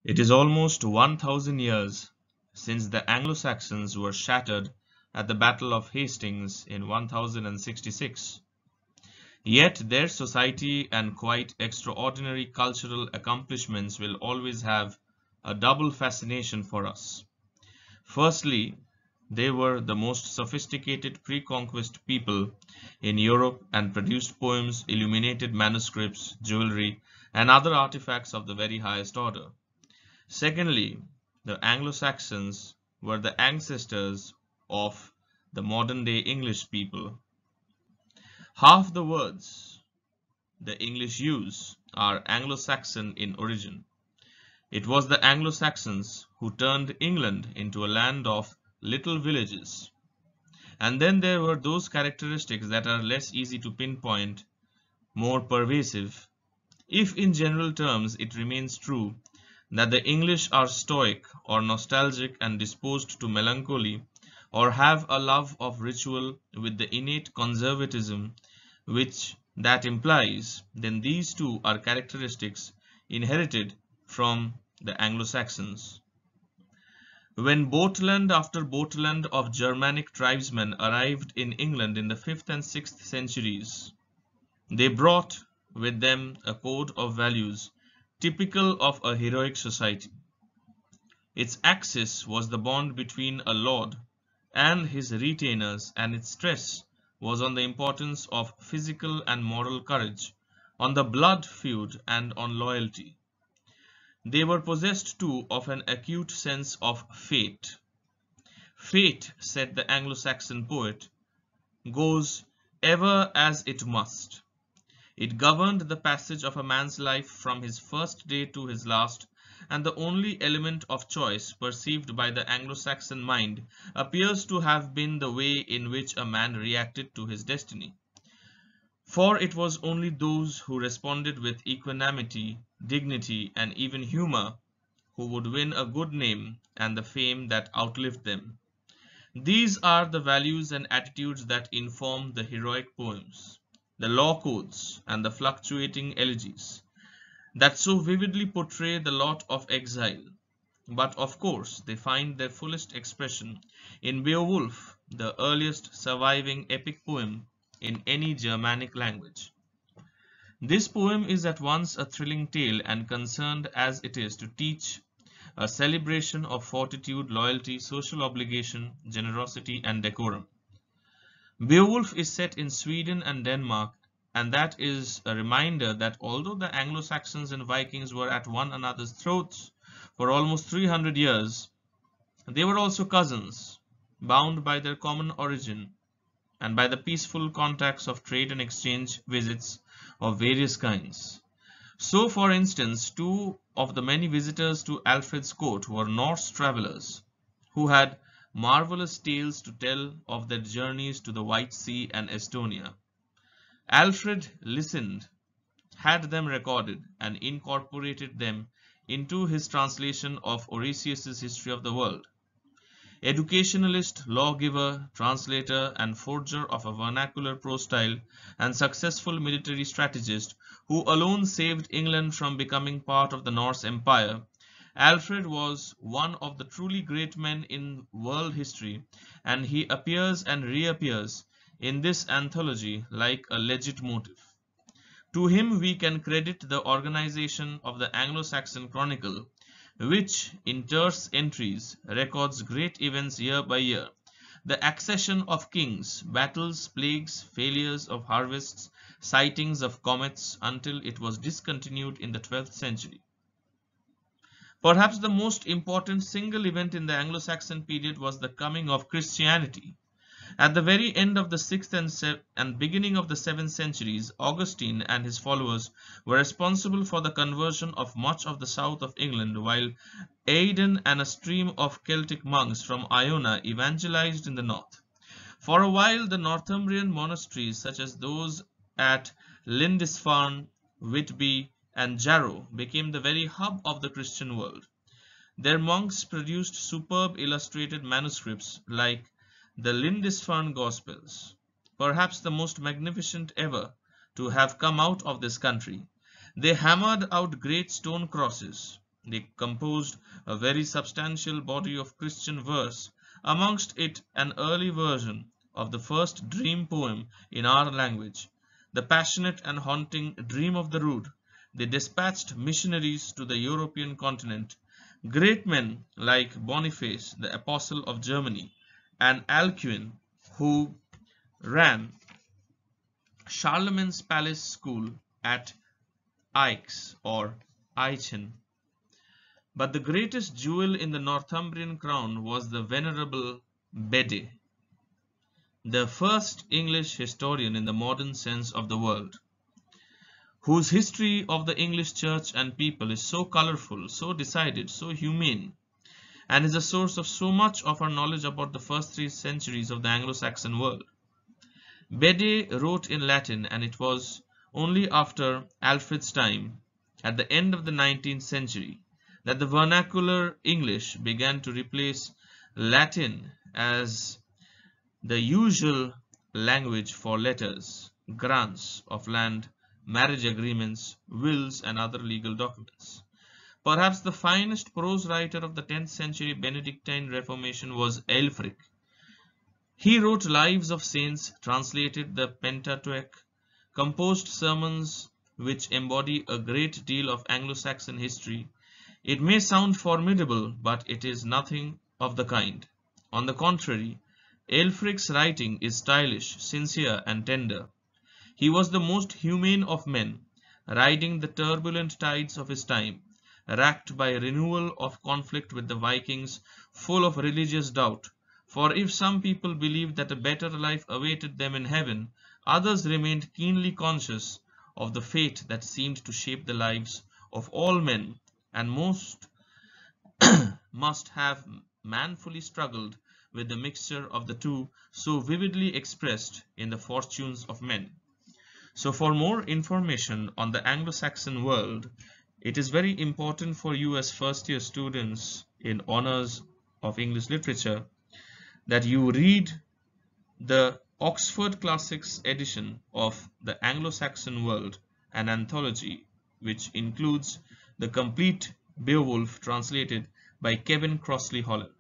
It is almost 1,000 years since the Anglo-Saxons were shattered at the Battle of Hastings in 1066. Yet their society and quite extraordinary cultural accomplishments will always have a double fascination for us. Firstly, they were the most sophisticated pre-conquest people in Europe and produced poems, illuminated manuscripts, jewelry, and other artifacts of the very highest order. Secondly, the Anglo-Saxons were the ancestors of the modern-day English people. Half the words the English use are Anglo-Saxon in origin. It was the Anglo-Saxons who turned England into a land of little villages. And then there were those characteristics that are less easy to pinpoint, more pervasive. If in general terms it remains true that the English are stoic or nostalgic and disposed to melancholy, or have a love of ritual with the innate conservatism which that implies, then these two are characteristics inherited from the Anglo-Saxons. When boatland after boatland of Germanic tribesmen arrived in England in the 5th and 6th centuries, they brought with them a code of values typical of a heroic society. Its axis was the bond between a lord and his retainers, and its stress was on the importance of physical and moral courage, on the blood feud, and on loyalty. They were possessed too of an acute sense of fate. Fate, said the Anglo-Saxon poet, goes ever as it must. It governed the passage of a man's life from his first day to his last, and the only element of choice perceived by the Anglo-Saxon mind appears to have been the way in which a man reacted to his destiny. For it was only those who responded with equanimity, dignity, and even humor who would win a good name and the fame that outlived them. These are the values and attitudes that inform the heroic poems, the law codes, and the fluctuating elegies that so vividly portray the lot of exile. But of course, they find their fullest expression in Beowulf, the earliest surviving epic poem in any Germanic language. This poem is at once a thrilling tale and concerned as it is to teach a celebration of fortitude, loyalty, social obligation, generosity, and decorum. Beowulf is set in Sweden and Denmark, and that is a reminder that although the Anglo-Saxons and Vikings were at one another's throats for almost 300 years, they were also cousins, bound by their common origin and by the peaceful contacts of trade and exchange visits of various kinds. So, for instance, two of the many visitors to Alfred's court were Norse travelers who had marvelous tales to tell of their journeys to the White Sea and Estonia. Alfred listened, had them recorded, and incorporated them into his translation of Orosius's History of the World. Educationalist, lawgiver, translator, and forger of a vernacular prose style, and successful military strategist who alone saved England from becoming part of the Norse Empire, Alfred was one of the truly great men in world history, and he appears and reappears in this anthology like a legit motive. To him we can credit the organization of the Anglo-Saxon Chronicle, which, in terse entries, records great events year by year, the accession of kings, battles, plagues, failures of harvests, sightings of comets, until it was discontinued in the 12th century. Perhaps the most important single event in the Anglo-Saxon period was the coming of Christianity. At the very end of the 6th and beginning of the 7th centuries, Augustine and his followers were responsible for the conversion of much of the south of England, while Aidan and a stream of Celtic monks from Iona evangelized in the north. For a while, the Northumbrian monasteries, such as those at Lindisfarne, Whitby, and Jarrow, became the very hub of the Christian world. Their monks produced superb illustrated manuscripts like the Lindisfarne Gospels, perhaps the most magnificent ever to have come out of this country. They hammered out great stone crosses, They composed a very substantial body of Christian verse, amongst it an early version of the first dream poem in our language, the passionate and haunting Dream of the Rood. They dispatched missionaries to the European continent. Great men like Boniface, the Apostle of Germany, and Alcuin, who ran Charlemagne's palace school at Aix or Aachen. But the greatest jewel in the Northumbrian crown was the venerable Bede, the first English historian in the modern sense of the word, whose history of the English church and people is so colorful, so decided, so humane, and is a source of so much of our knowledge about the first 3 centuries of the Anglo-Saxon world. Bede wrote in Latin, and it was only after Alfred's time, at the end of the 19th century, that the vernacular English began to replace Latin as the usual language for letters, grants of land, marriage agreements, wills, and other legal documents. Perhaps the finest prose writer of the 10th century Benedictine Reformation was Aelfric. He wrote lives of saints, translated the Pentateuch, composed sermons which embody a great deal of Anglo-Saxon history. It may sound formidable, but it is nothing of the kind. On the contrary, Aelfric's writing is stylish, sincere, and tender. He was the most humane of men, riding the turbulent tides of his time, racked by a renewal of conflict with the Vikings, full of religious doubt. For if some people believed that a better life awaited them in heaven, others remained keenly conscious of the fate that seemed to shape the lives of all men, and most must have manfully struggled with the mixture of the two so vividly expressed in the Fortunes of Men. So for more information on the Anglo-Saxon world, it is very important for you as first-year students in honors of English literature that you read the Oxford Classics edition of the Anglo-Saxon World, an anthology which includes the complete Beowulf translated by Kevin Crossley Holland.